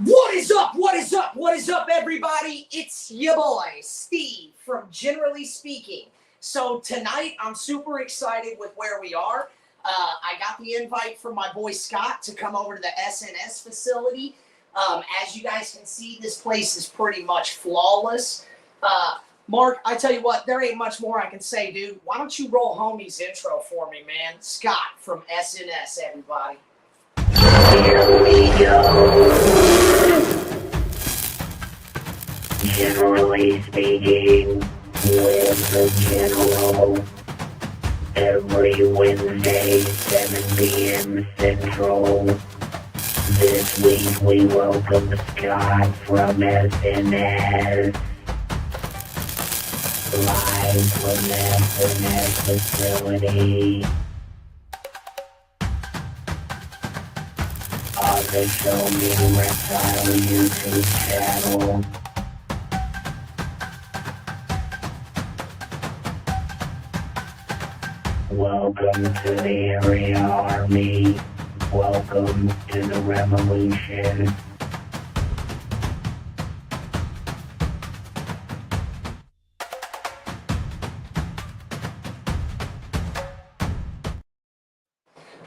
What is up? What is up? What is up, everybody? It's your boy, Steve, from Generally Speaking. So tonight, I'm super excited with where we are. I got the invite from my boy Scott to come over to the SNS facility. As you guys can see, this place is pretty much flawless. Mark, I tell you what, there ain't much more I can say, dude. Why don't you roll homie's intro for me, man? Scott from SNS, everybody. Here we go. Generally speaking, with the General. Every Wednesday, 7 p.m. Central. This week we welcome Scott from SNS. Live from the SNS facility. On the Show Me Reptile YouTube channel. Welcome to the Area Army. Welcome to the Revolution.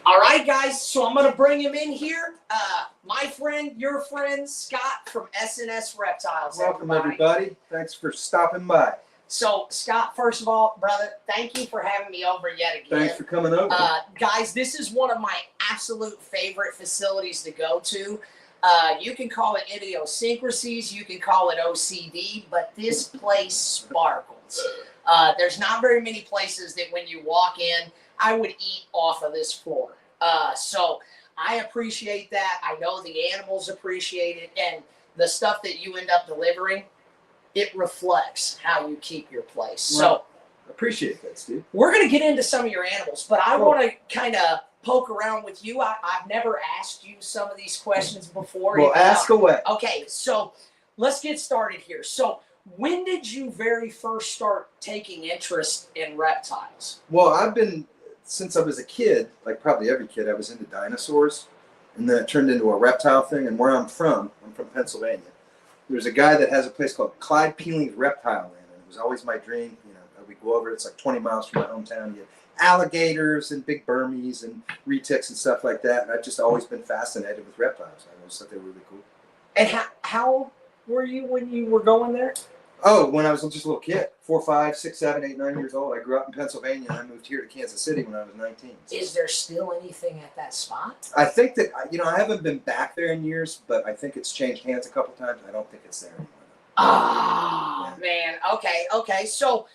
All right, guys, so I'm going to bring him in here. My friend, your friend, Scott from SNS Reptiles. Welcome, everybody. Thanks for stopping by. So, Scott, first of all, brother, thank you for having me over yet again. Thanks for coming over. Guys, this is one of my absolute favorite facilities to go to. You can call it idiosyncrasies, you can call it OCD, but this place sparkles. There's not very many places that when you walk in, I would eat off of this floor. So I appreciate that. I know the animals appreciate it. And the stuff that you end up delivering, it reflects how you keep your place. Well, so appreciate that, Steve. We're going to get into some of your animals, but I want to kind of poke around with you. I've never asked you some of these questions before. Well, ask away. Okay, so let's get started here. So when did you very first start taking interest in reptiles? Well, I've been, since I was a kid, like probably every kid, I was into dinosaurs. And then it turned into a reptile thing. And where I'm from Pennsylvania. There's a guy that has a place called Clyde Peeling's Reptile Land. And it was always my dream. You know, we go over, it's like 20 miles from my hometown. You get alligators and big Burmese and retics and stuff like that. And I've just always been fascinated with reptiles. I always thought they were really cool. And how were you when you were going there? Oh, when I was just a little kid, 4, 5, 6, 7, 8, 9 years old. I grew up in Pennsylvania and I moved here to Kansas City when I was 19. Is there still anything at that spot? I think that, I haven't been back there in years, but I think it's changed hands a couple times. I don't think it's there anymore. Oh, man. Okay. So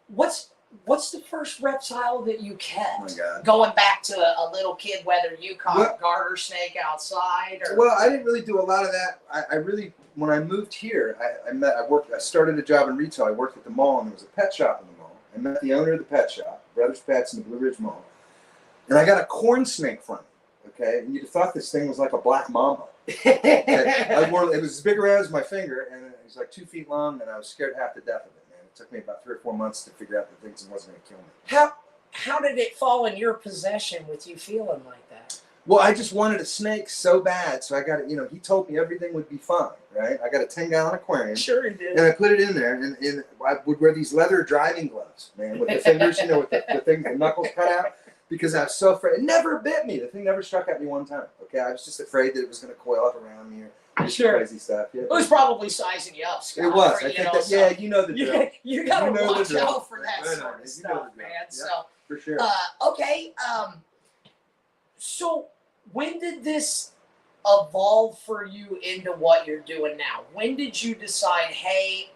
what's the first reptile that you kept? Oh, my God. Going back to a little kid, whether you caught a garter snake outside or... Well, I didn't really do a lot of that. I really, when I moved here, I started a job in retail. I worked at the mall, and there was a pet shop in the mall. I met the owner of the pet shop, Brothers Pets in the Blue Ridge Mall, and I got a corn snake from him. Okay, and you'd have thought this thing was like a black mamba. Okay? It was as big around as my finger, and it was like 2 feet long, and I was scared half to death of it. It took me about 3 or 4 months to figure out that things wasn't going to kill me. How did it fall in your possession with you feeling like that? Well, I just wanted a snake so bad, so I got it. He told me everything would be fine, right? I got a 10-gallon aquarium. Sure he did. And I put it in there, and I would wear these leather driving gloves, man, with the fingers, with the knuckles cut out, because I was so afraid. It never bit me. The thing never struck at me one time. Okay, I was just afraid that it was going to coil up around me. Sure. Crazy stuff. Yeah. It was probably sizing you up, Scott. It was. I think that, yeah, you know the drill. You got to watch out for that sort of stuff, man. Yeah, so, for sure. Okay. So when did this evolve for you into what you're doing now? When did you decide, hey,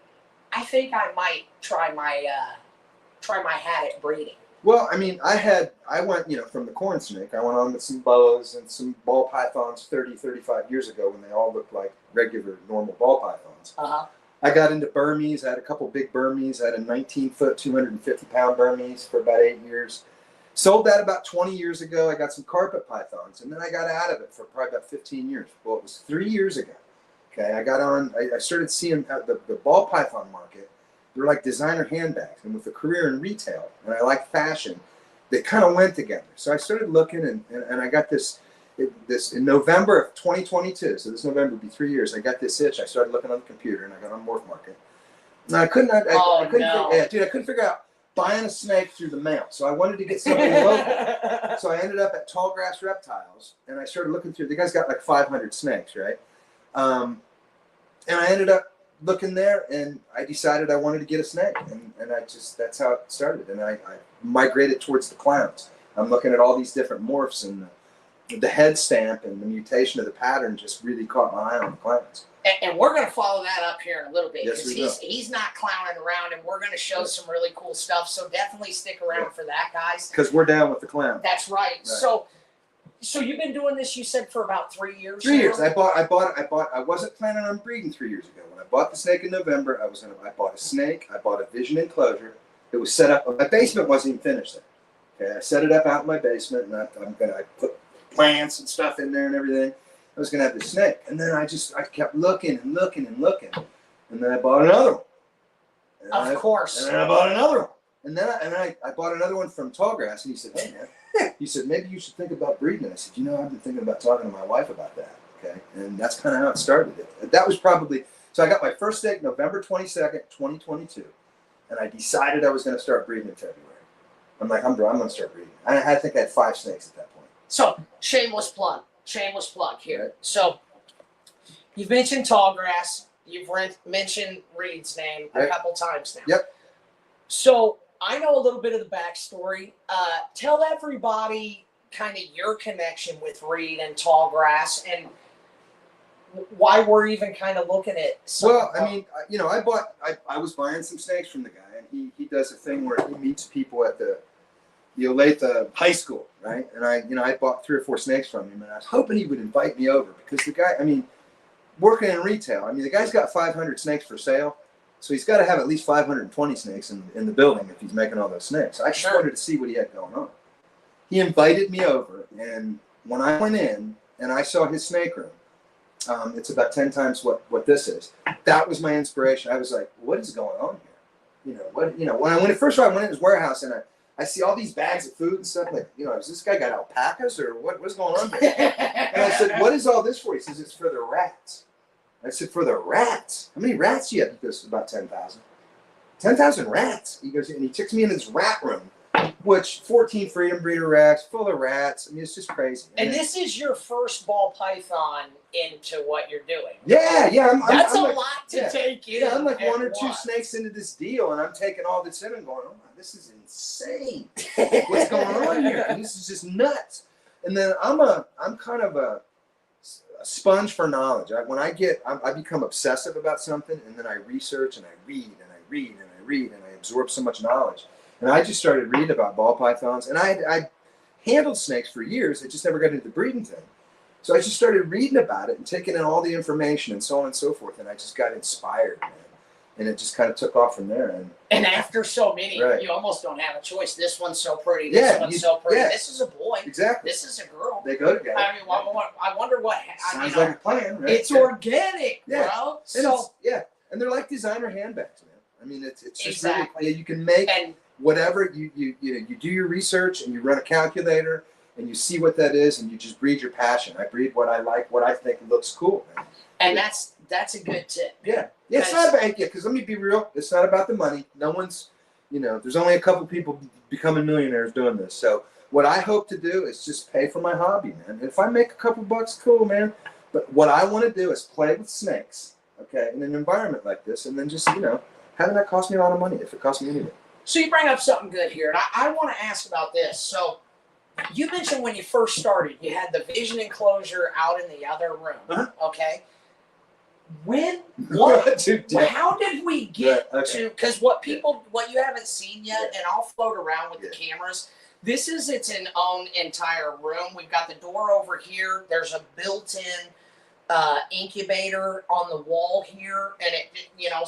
I think I might try my hat at breeding? Well, I mean, I went, from the corn snake, I went on with some boas and some ball pythons 30, 35 years ago when they all looked like regular, normal ball pythons. Uh-huh. I got into Burmese. I had a couple big Burmese. I had a 19-foot, 250-pound Burmese for about 8 years. Sold that about 20 years ago. I got some carpet pythons, and then I got out of it for probably about 15 years. Well, it was 3 years ago. Okay, I started seeing the ball python market. They're like designer handbags, and with a career in retail, and I like fashion, they kind of went together. So I started looking, and I got this this in November of 2022. So this November would be 3 years. I got this itch. I started looking on the computer, and I got on Morph Market. And I couldn't. I couldn't. No. Yeah, dude, I couldn't figure out buying a snake through the mail. So I wanted to get something local. So I ended up at Tallgrass Reptiles, and I started looking through. The guy's got like 500 snakes, right? And I ended up looking there, and I decided I wanted to get a snake, and I just that's how it started. And I migrated towards the clowns. I'm looking at all these different morphs, and the head stamp and the mutation of the pattern just really caught my eye on the clowns. And we're going to follow that up here in a little bit because Yes, he's not clowning around, and we're going to show some really cool stuff. So definitely stick around for that, guys. Because we're down with the clown. That's right. So you've been doing this, you said, for about 3 years. 3 years. I wasn't planning on breeding 3 years ago. When I bought the snake in November, I bought a snake. I bought a vision enclosure. It was set up. My basement wasn't even finished then. Okay, I set it up out in my basement, and I put plants and stuff in there and everything. I was gonna have this snake, and then I kept looking and looking and looking, and then I bought another one. And Of course. And then I bought another one, and then I bought another one from Tallgrass, and he said, "Hey man," he said, "maybe you should think about breeding." I said, "You know, I've been thinking about talking to my wife about that." Okay, and that's kind of how it started. That was probably so. I got my first snake November 22nd, 2022, and I decided I was going to start breeding in February. I'm like, I'm going to start breeding. I think I had 5 snakes at that point. So shameless plug here. Right. So you've mentioned Tallgrass. You've mentioned Reed's name a couple times now. Yep. So I know a little bit of the backstory. Tell everybody kind of your connection with Reed and Tallgrass and why we're even kind of looking at something. Well, I mean, you know, I was buying some snakes from the guy, and he does a thing where he meets people at the Olathe High School, right? And I bought 3 or 4 snakes from him, and I was hoping he would invite me over because the guy, I mean, working in retail, I mean, the guy's got 500 snakes for sale, so he's got to have at least 520 snakes in the building if he's making all those snakes. I just wanted to see what he had going on. He invited me over, and when I went in and I saw his snake room, it's about 10 times what this is. That was my inspiration. I was like, what is going on here? When I went in his warehouse and I see all these bags of food and stuff, like, has this guy got alpacas or what's going on here? And I said, what is all this for? He says, it's for the rats. I said, for the rats? How many rats do you have? He goes, about 10,000. 10,000 rats. He goes, and he takes me in his rat room, which 14 freedom breeder racks, full of rats. I mean, it's just crazy. And this is your first ball python into what you're doing. Yeah. That's I'm a like, lot to take in. Yeah, I'm like 1 or 2 once. snakes into this deal, and I'm taking all this in and going, oh my, this is insane. What's going on here? And this is just nuts. And then I'm kind of a sponge for knowledge. I become obsessive about something, and then I research and I read and I read and I read and I absorb so much knowledge. And I just started reading about ball pythons, and I handled snakes for years. I just never got into the breeding thing. So I just started reading about it and taking in all the information and so on and so forth, and I just got inspired, man. And it just kind of took off from there. And after so many, Right. you almost don't have a choice. This one's so pretty. This one's so pretty. Yeah. This is a boy. Exactly. This is a girl. They go together. I mean, I wonder what. Sounds like a plan, right? It's organic, Yeah. bro. And and they're like designer handbags, man. I mean, it's just Exactly. really, you can make And whatever you do your research and you run a calculator and you see what that is and you just breed your passion. I breed what I like, what I think looks cool, man. that's a good tip. Yeah. It's not about because let me be real. It's not about the money. No one's, there's only a couple people becoming millionaires doing this. So what I hope to do is just pay for my hobby, man. And if I make a couple bucks, cool, man. But what I want to do is play with snakes, okay, in an environment like this, and then just having that cost me a lot of money if it costs me anything. So you bring up something good here, and I want to ask about this. So you mentioned when you first started, you had the vision enclosure out in the other room, okay? How did we get to, because what you haven't seen yet, and I'll float around with the cameras, this is its own entire room. We've got the door over here. There's a built-in incubator on the wall here, and it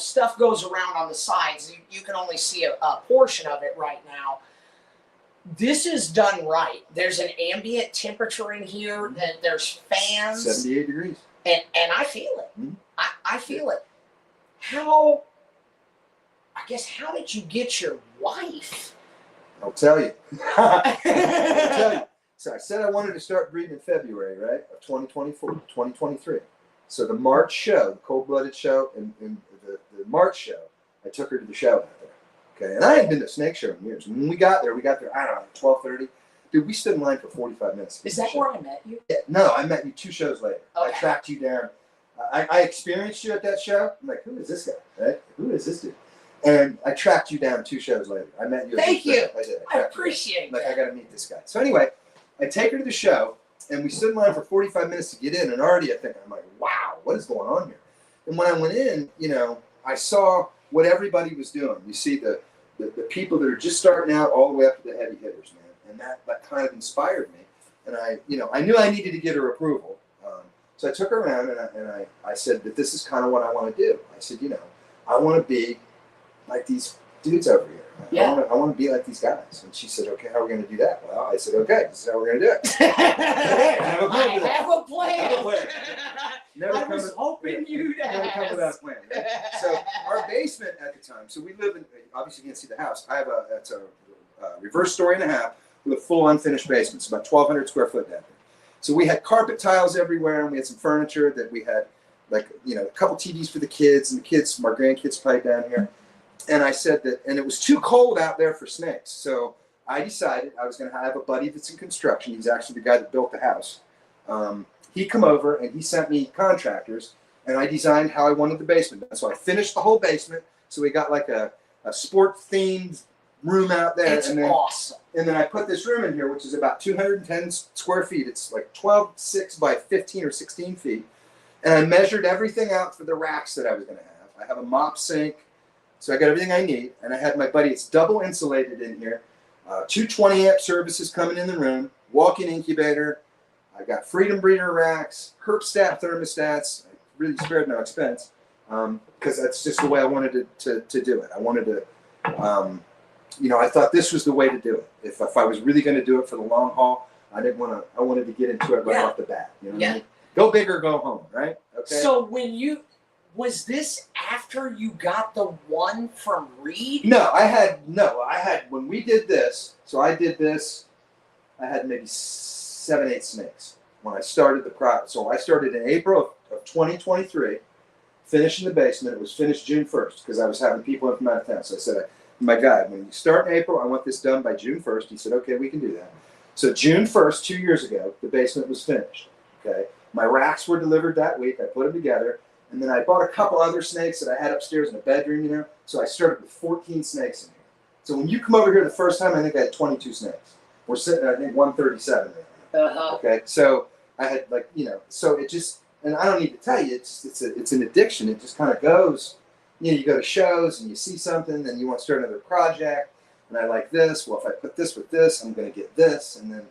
stuff goes around on the sides. You can only see a portion of it right now. This is done right. There's an ambient temperature in here. That there's fans. 78 degrees. And I feel it. Mm-hmm. I feel it. How did you get your wife? I'll tell you. I'll tell you. So I said I wanted to start breeding in February, right, of 2023. So the March show, the cold-blooded show, and the March show, I took her to the show out there. Okay, and I hadn't been to a snake show in years. When we got there, I don't know, 12:30. Dude, we stood in line for 45 minutes. Is that where I met you? Yeah, no, I met you 2 shows later. Okay. I tracked you down. I experienced you at that show. I'm like, who is this guy? Right? Who is this dude? And I tracked you down 2 shows later. I met you. Thank you. I did. I appreciate that. that. I got to meet this guy. So anyway, I take her to the show, and we stood in line for 45 minutes to get in. And already I'm like, wow, what is going on here? And when I went in, I saw what everybody was doing. You see the people that are just starting out all the way up to the heavy hitters, man. And that kind of inspired me. And I knew I needed to get her approval. So I took her around and I said that this is kind of what I want to do. I said, I want to be like these dudes over here. Yeah. I want to be like these guys. And she said, okay, how are we going to do that? Well, I said, okay, this is how we're going to do it. I have a plan. I was hoping you'd never come ask. without a plan. Right? So our basement at the time, so we live in, obviously you can't see the house. It's a reverse story and a half with a full unfinished basement. It's about 1,200 square foot down there. So we had carpet tiles everywhere, and we had some furniture that we had, like, a couple TVs for the kids, and my grandkids played down here. And I said that, and it was too cold out there for snakes. So I decided I was going to have a buddy that's in construction. He's actually the guy that built the house. He come over, and he sent me contractors, and I designed how I wanted the basement done. So I finished the whole basement. So we got like a sport-themed room out there. It's awesome. And then I put this room in here, which is about 210 square feet. It's like 12.6 by 15 or 16 feet. And I measured everything out for the racks that I was going to have. I have a mop sink, so I got everything I need. And I had my buddy, it's double insulated in here. 2 20-amp services coming in the room, walk-in incubator. I got Freedom Breeder racks, Herpstat thermostats. I really spared no expense because that's just the way I wanted to do it. I wanted to... I thought this was the way to do it. If I was really going to do it for the long haul, I wanted to get into it right off the bat. You know what I mean? Go big or go home, right? Okay. So was this after you got the one from Reed? No, I had, when we did this, so I did this, I had maybe 7, 8 snakes when I started the project. So I started in April of 2023, finishing the basement. It was finished June 1st because I was having people in from out of town. So I said, my guy, when you start in April, I want this done by June 1st. He said, okay, we can do that. So June 1st, 2 years ago, the basement was finished. Okay, my racks were delivered that week. I put them together, and then I bought a couple other snakes that I had upstairs in the bedroom. So I started with 14 snakes in here. So when you come over here the first time, I think I had 22 snakes. We're sitting at, I think, 137 right now. Okay, so I had so it just, and I don't need to tell you, it's an addiction. It just kind of goes. You go to shows and you see something, then you want to start another project. And I like this. Well, if I put this with this, I'm going to get this, and then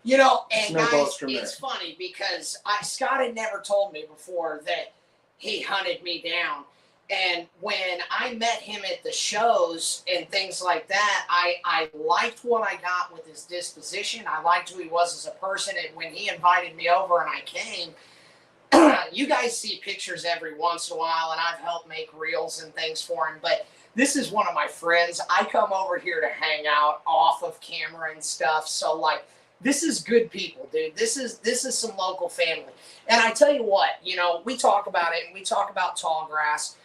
and guys, it's funny because Scott had never told me before that he hunted me down. And when I met him at the shows and things like that, I liked what I got with his disposition. I liked who he was as a person. And when he invited me over and I came, you guys see pictures every once in a while, and I've helped make reels and things for him. But this is one of my friends. I come over here to hang out off of camera and stuff. So, this is good people, dude. This is some local family. And I tell you what, we talk about it, and we talk about tall grass.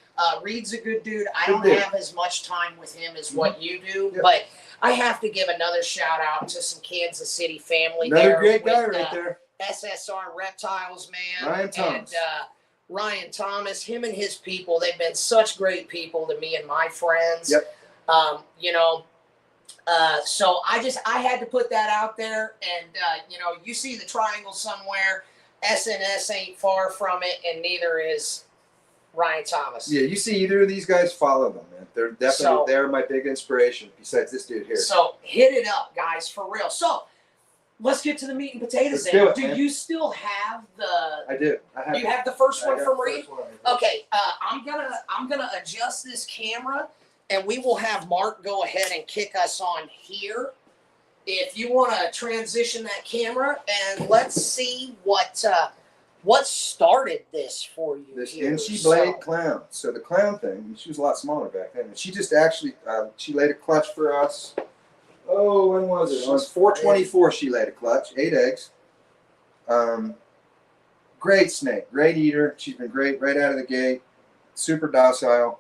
Reed's a good dude. I don't have as much time with him as what you do, but I have to give another shout out to some Kansas City family. Another great guy right there. SSR Reptiles, man. Ryan Thomas. And Ryan Thomas, him and his people, they've been such great people to me and my friends. Yep. So I had to put that out there, and you see the triangle somewhere. SNS ain't far from it, and neither is Ryan Thomas. Yeah, you see either of these guys, follow them, man. They're definitely they're my big inspiration. Besides this dude here. So hit it up, guys, for real. So let's get to the meat and potatoes. Do you still have the? I do. You have the first one from Reed. Okay, I'm gonna adjust this camera, and we will have Mark go ahead and kick us on here. If you want to transition that camera, and let's see what started this for you. This Inchi Blade clown. So the clown thing, she was a lot smaller back then. And she just actually, she laid a clutch for us Oh, when was it? On 4/24, she laid a clutch, 8 eggs. Great snake, great eater. She's been great right out of the gate. Super docile.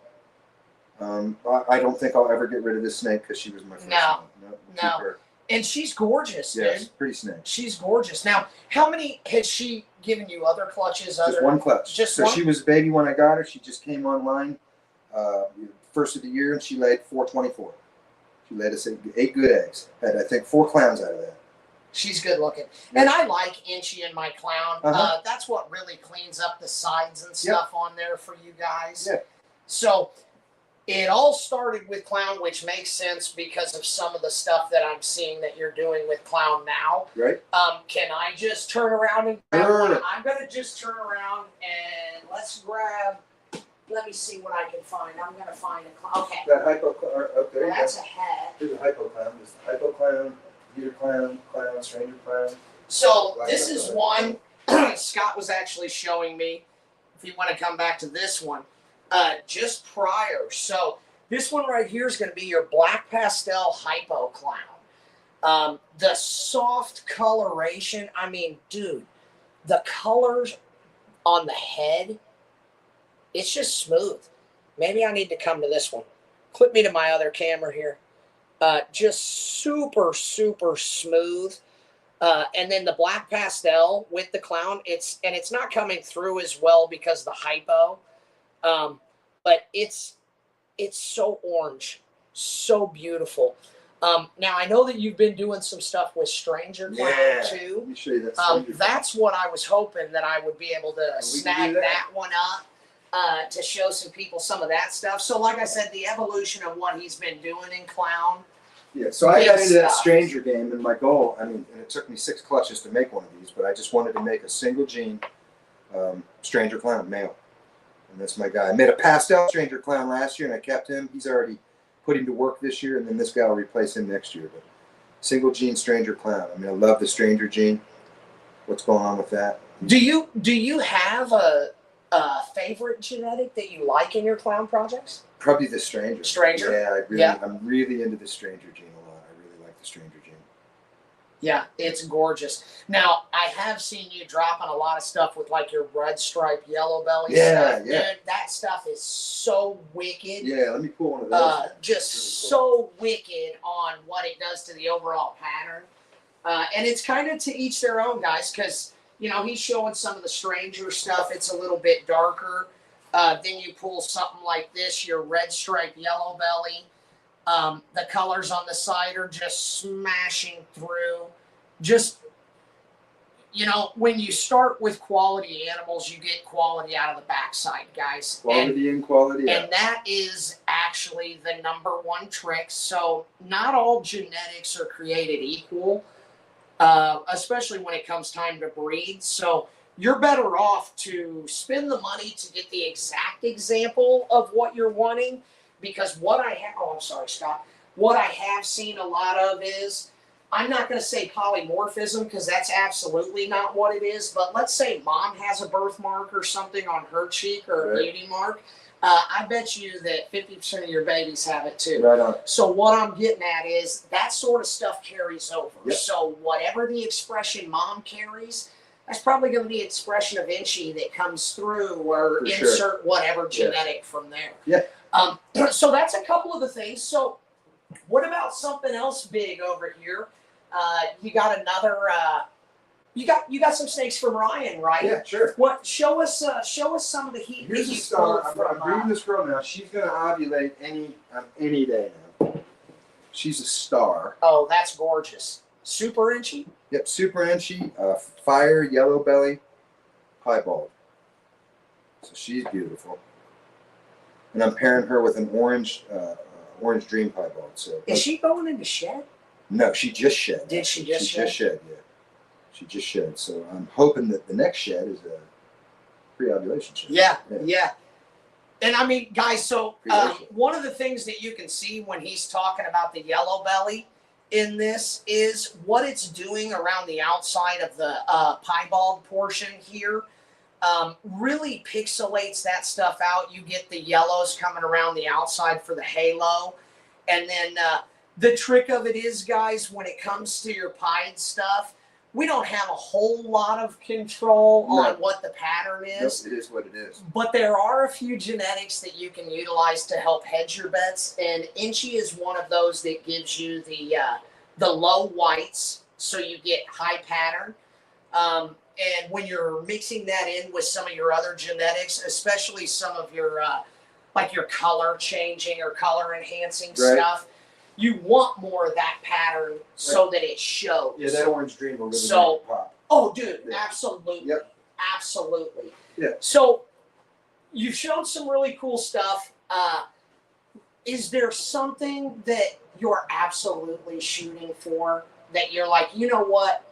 I don't think I'll ever get rid of this snake because she was my first No. one. No, keep No. her. And she's gorgeous, Yes, dude. pretty snake. She's gorgeous. Now, how many has she given you other clutches? Just one clutch. Just so one? she was a baby when I got her. She just came online first of the year, and she laid 4/24. She laid us 8 good eggs. Had I think 4 clowns out of that. She's good looking. And I like Inchy and my clown. Uh-huh. That's what really cleans up the sides and stuff on there for you guys. Yeah. So it all started with clown, which makes sense because of some of the stuff that I'm seeing that you're doing with clown now. Right. Can I just turn around and grab Sure. one? I'm going to just turn around and let's grab, let me see what I can find. I'm going to find a clown. Okay. That hypo clown. Oh, there you go. That's a hat. Here's a hypo clown. There's the hypo clown, heater clown, clown, stranger clown. So this is one Scott was actually showing me. If you want to come back to this one, just prior. So this one right here is going to be your black pastel hypo clown. The soft coloration. I mean, dude, the colors on the head, it's just smooth. Maybe I need to come to this one. Clip me to my other camera here. Just super, super smooth. And then the black pastel with the clown, it's not coming through as well because of the hypo. But it's so orange, so beautiful. Now I know that you've been doing some stuff with stranger clown too. Let me show you that. Stranger That's what I was hoping that I would be able to can snag do that. that one up. To show some people some of that stuff. So like I said, the evolution of what he's been doing in clown. Yeah, so I got into that stuff. stranger game, and my goal, I mean, and it took me 6 clutches to make one of these, but I just wanted to make a single gene stranger clown, male. And that's my guy. I made a pastel stranger clown last year, and I kept him. He's already put him to work this year, and then this guy will replace him next year. But single gene stranger clown. I mean, I love the stranger gene. What's going on with that? Do you have a favorite genetic that you like in your clown projects? Probably the stranger. Stranger? Yeah, I'm really into the stranger gene a lot. I really like the stranger gene. Yeah, it's gorgeous. Now, I have seen you dropping a lot of stuff with like your red stripe yellow belly stuff. Yeah. Dude, that stuff is so wicked. Yeah, let me pull one of those. Just so wicked on what it does to the overall pattern. And it's kind of to each their own, guys, because, you know, he's showing some of the stranger stuff. It's a little bit darker. Then you pull something like this, your red stripe yellow belly. The colors on the side are just smashing through. Just, you know, when you start with quality animals, you get quality out of the backside, guys. Quality and quality out. And that is actually the #1 trick. So not all genetics are created equal, especially when it comes time to breed. So you're better off to spend the money to get the exact example of what you're wanting. Because what I have, I'm sorry, Scott. What I have seen a lot of is, I'm not going to say polymorphism because that's absolutely not what it is. But let's say mom has a birthmark or something on her cheek or a beauty mark. I bet you that 50% of your babies have it too. Right on. So what I'm getting at is that sort of stuff carries over. Yep. So whatever the expression mom carries, that's probably going to be the expression of Inchy that comes through, or For insert sure. whatever genetic from there. Yeah. So that's a couple of the things. So what about something else big over here? You got another. You got some snakes from Ryan, right? Yeah, sure. What? Show us some of the heat. Here's that a you star. pulled I'm breeding this girl now. She's going to ovulate any day now. She's a star. Oh, that's gorgeous. Super Inchy. Yep, super inchy, fire, yellow belly, piebald. So she's beautiful. And I'm pairing her with an orange dream piebald. So Is she going into shed? no, she just shed. Did she just She just shed, yeah. She just shed. So I'm hoping that the next shed is a pre-ovulation shed. Yeah. And I mean, guys, so Pre-ovulation. one of the things that you can see when he's talking about the yellow belly in this is what it's doing around the outside of the piebald portion here. Really pixelates that stuff out. You get the yellows coming around the outside for the halo. And then The trick of it is, guys, when it comes to your pied stuff, we don't have a whole lot of control on what the pattern is. Nope, it is what it is. But there are a few genetics that you can utilize to help hedge your bets, and Inchy is one of those that gives you the low whites, so you get high pattern. And when you're mixing that in with some of your other genetics, especially some of your like your color changing or color enhancing stuff, you want more of that pattern so that it shows. Yeah, that orange green will really make it pop. Oh, dude, absolutely. Yep. Absolutely. Yeah. So you've shown some really cool stuff. Is there something that you're absolutely shooting for that you're like, you know what?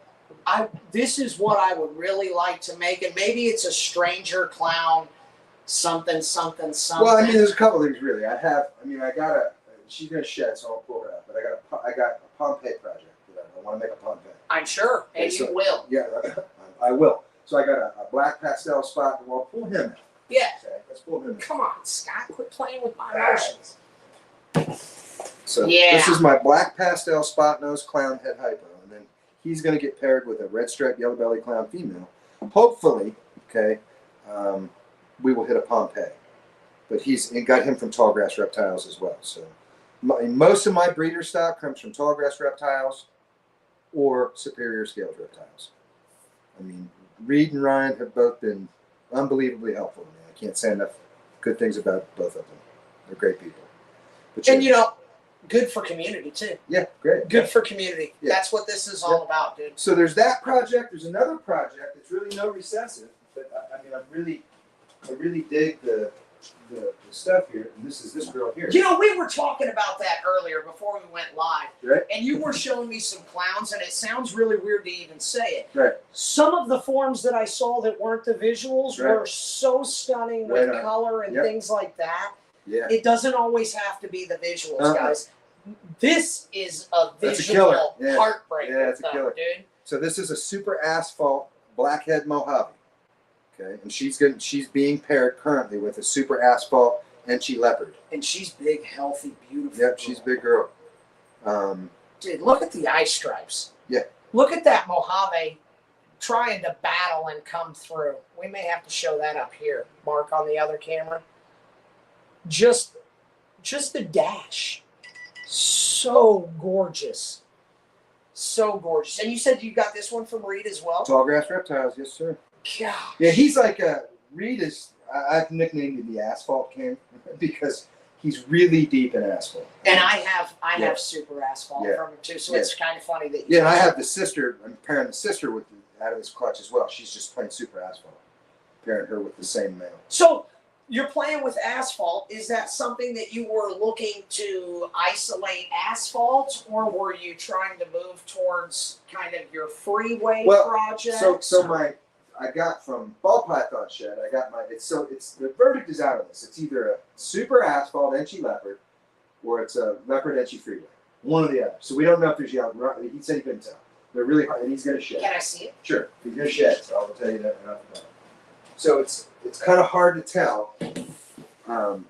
This is what I would really like to make, and maybe it's a stranger clown, something. Well, I mean, there's a couple things really. I got a. She's gonna shed, so I'll pull her out. But I got a Pompeii project that I want to make a Pompeii. I'm sure, and Okay, you will. Yeah, I will. So I got a black pastel spot, and we'll pull him out. Yeah. Okay, let's pull him out. Come on, Scott, quit playing with my emotions. So this is my black pastel spot nose clown head hypo, and then he's going to get paired with a red striped yellow belly clown female. Hopefully, okay, we will hit a Pompeii, but he's got him from Tallgrass Reptiles as well. So most of my breeder stock comes from Tallgrass Reptiles or Superior Scales Reptiles. I mean, Reed and Ryan have both been unbelievably helpful to me. I can't say enough good things about both of them. They're great people. But And you know, good for community too. yeah, great. Good for community. Yeah. That's what this is all about, dude. So there's that project. There's another project that's really no recessive, but I mean, I really dig the stuff here. And this is this girl here. You know, we were talking about that earlier before we went live. Right. And you were showing me some clowns, and it sounds really weird to even say it. Right. Some of the forms that I saw that weren't the visuals were so stunning with color and things like that. Yeah. It doesn't always have to be the visuals, guys. This is a That's a killer. visual heartbreaker, Yeah, it's a killer. dude. So this is a super asphalt blackhead Mojave. Okay, and she's being paired currently with a super asphalt Enchi leopard. And she's big, healthy, beautiful. Yep, she's a big girl. Dude, look at the eye stripes. Yeah. Look at that Mojave trying to battle and come through. We may have to show that up here, Mark, on the other camera. Just the dash. So gorgeous. So gorgeous. And you said you got this one from Reed as well? Tallgrass Reptiles, yes, sir. God. Yeah, he's like Reed is. I've nicknamed him the Asphalt King because he's really deep in asphalt. And I have super asphalt from him too, so it's kind of funny that you and I have the sister. I'm pairing the sister with out of his clutch as well. She's just plain super asphalt. Pairing her with the same male. So you're playing with asphalt. Is that something that you were looking to isolate asphalt, or were you trying to move towards kind of your freeway project? I got from Ball Python Shed. I got it's the verdict is out of this. It's either a super asphalt Enchi leopard, or it's a leopard Enchi freeway. One or the other. So we don't know if there's yellow. He said he couldn't tell. They're really hard, and he's going to shed. Can I see it? Sure, he's going to shed. So I'll tell you that right off the bat. So it's kind of hard to tell.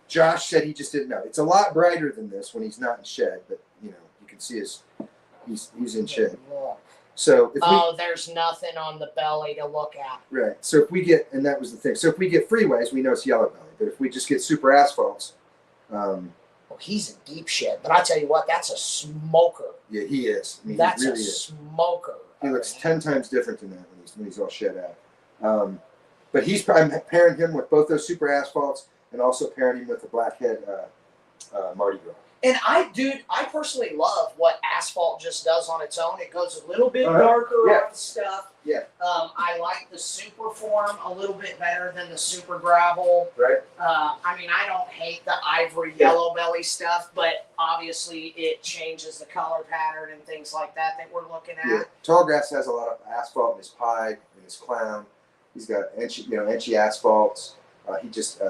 Josh said he just didn't know. It's a lot brighter than this when he's not in shed, but you can see he's in shed. So there's nothing on the belly to look at. Right. So if we get, and that was the thing. So if we get freeways, we know it's yellow belly. But if we just get super asphalts, well, he's in deep shed. But I tell you what, that's a smoker. Yeah, he is. I mean, that's he really a is. smoker. He looks 10 times different than that when he's all shed out. But I'm pairing him with both those super asphalts and also pairing him with the blackhead Mardi Gras. And I personally love what asphalt just does on its own. It goes a little bit darker on the stuff. Yeah. I like the super form a little bit better than the super gravel. Right. I mean, I don't hate the ivory yellow belly stuff, but obviously it changes the color pattern and things like that we're looking at. Yeah. Tallgrass has a lot of asphalt in his pied, in his clown. He's got Enchi asphalts. He just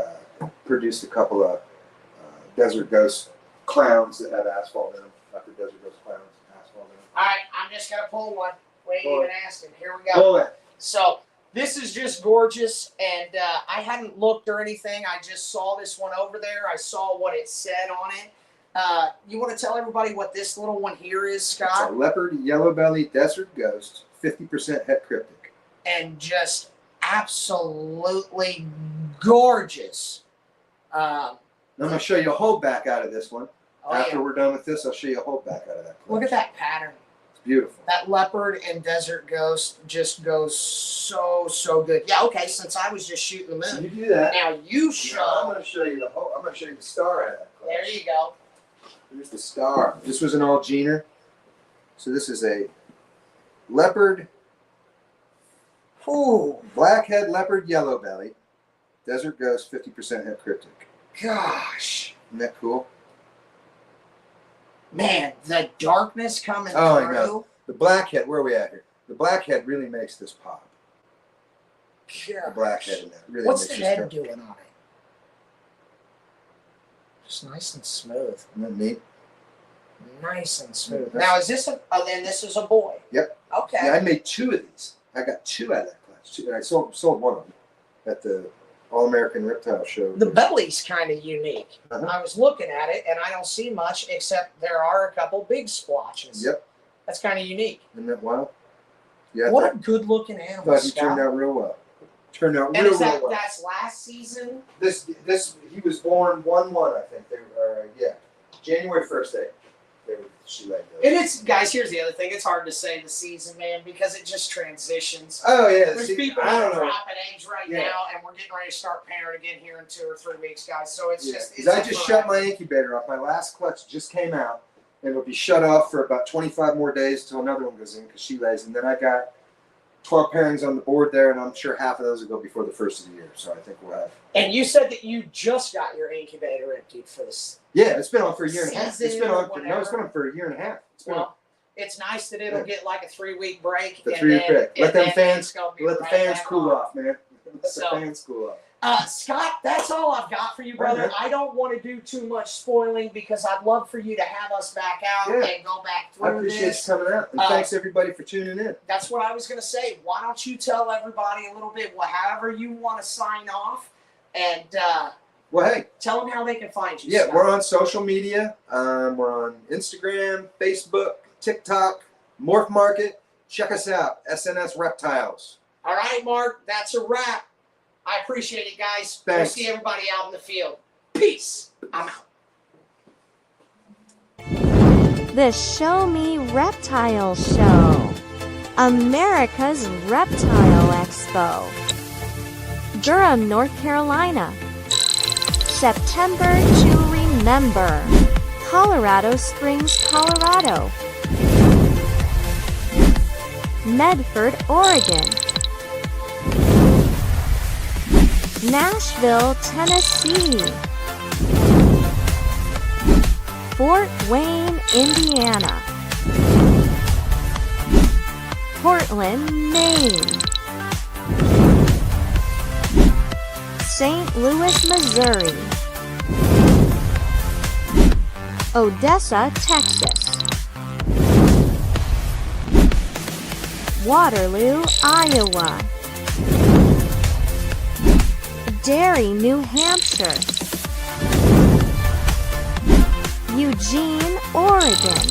produced a couple of Desert Ghost clowns that have asphalt in them. After Desert Ghost clowns, asphalt in them. All right, I'm just going to pull one. We ain't even asking. Here we go. Pull it. So this is just gorgeous, and I hadn't looked or anything. I just saw this one over there. I saw what it said on it. You want to tell everybody what this little one here is, It's a Scott? leopard yellow belly desert ghost, 50% het cryptic. And just absolutely gorgeous. I'm going to show you a holdback out of this one. After Yeah. we're done with this, I'll show you a holdback out of that. Look at that pattern. It's beautiful. That leopard and desert ghost just goes so good. Yeah, okay, since I was just shooting the So moon. you do that. Now you Now I'm show. going to show you I'm going to show you the star out of that. There you go. Here's the star. This was an all jeaner. So this is a leopard, Ooh, blackhead leopard yellow belly, desert ghost, 50% het cryptic. gosh. Isn't that cool? Man, the darkness coming Oh, I through. know. The blackhead, where are we at here? The blackhead really makes this pop. The Gosh. blackhead in that really What's the makes this head pop. doing on it? Just nice and smooth. Isn't that neat? Nice and smooth. That's- Now, is this a? Oh, then this is a boy. Yep. Okay. Yeah, I made 2 of these. I got 2 out of that class. I sold one of them at the All American Reptile Show. The belly's kind of unique. Uh-huh. I was looking at it, and I don't see much except there are a couple big splotches. Yep. That's kind of unique. Isn't that wild? Yeah. What a good-looking I animal, thought he Scott. turned out real well. Turned out And real, is that real well. that's last season? This he was born 1/1, I think. They were January 1st. She laid those. And it's guys. Here's the other thing. It's hard to say the season, man, because it just transitions. Oh yeah, There's see, people I that are don't know. dropping eggs right Yeah. now, and we're getting ready to start pairing again here in 2 or 3 weeks, guys. So it's Yeah, just. 'cause It's I a just shut my variety. incubator off. My last clutch just came out, and it'll be shut off for about 25 more days till another one goes in because she lays. And then I got 12 pairings on the board there, and I'm sure half of those will go before the first of the year. So I think we'll have. And you said that you just got your incubator emptied for this. Yeah, it's been on for a year and a half. It's Season been or on. No, it's whatever. been on for a year and a half. It's been Well, it's nice that it'll Yeah. get like a 3-week break. The and 3-week then- break. Let and them then fans- it's gonna be let the right fans back cool on. off, man. Let So- the fans cool off. Scott, that's all I've got for you, brother. Okay. I don't want to do too much spoiling because I'd love for you to have us back out Yeah. and go back I through appreciate this. you coming out, and thanks everybody for tuning in. That's what I was going to say. Why don't you tell everybody a little bit, however you want to sign off, and Well, hey. tell them how they can find you. Yeah, Scott. we're on social media. We're on Instagram, Facebook, TikTok, Morph Market. Check us out, SNS Reptiles. All right, Mark, that's a wrap. I appreciate it, guys. Thanks. We'll see everybody out in the field. Peace. I'm out. The Show Me Reptile Show. America's Reptile Expo. Durham, North Carolina. September to remember. Colorado Springs, Colorado. Medford, Oregon. Nashville, Tennessee. Fort Wayne, Indiana. Portland, Maine. St. Louis, Missouri. Odessa, Texas. Waterloo, Iowa. Derry, New Hampshire. Eugene, Oregon.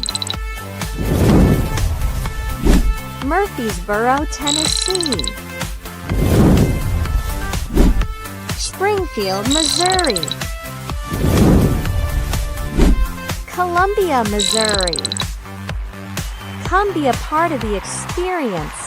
Murfreesboro, Tennessee. Springfield, Missouri. Columbia, Missouri. Come be a part of the experience.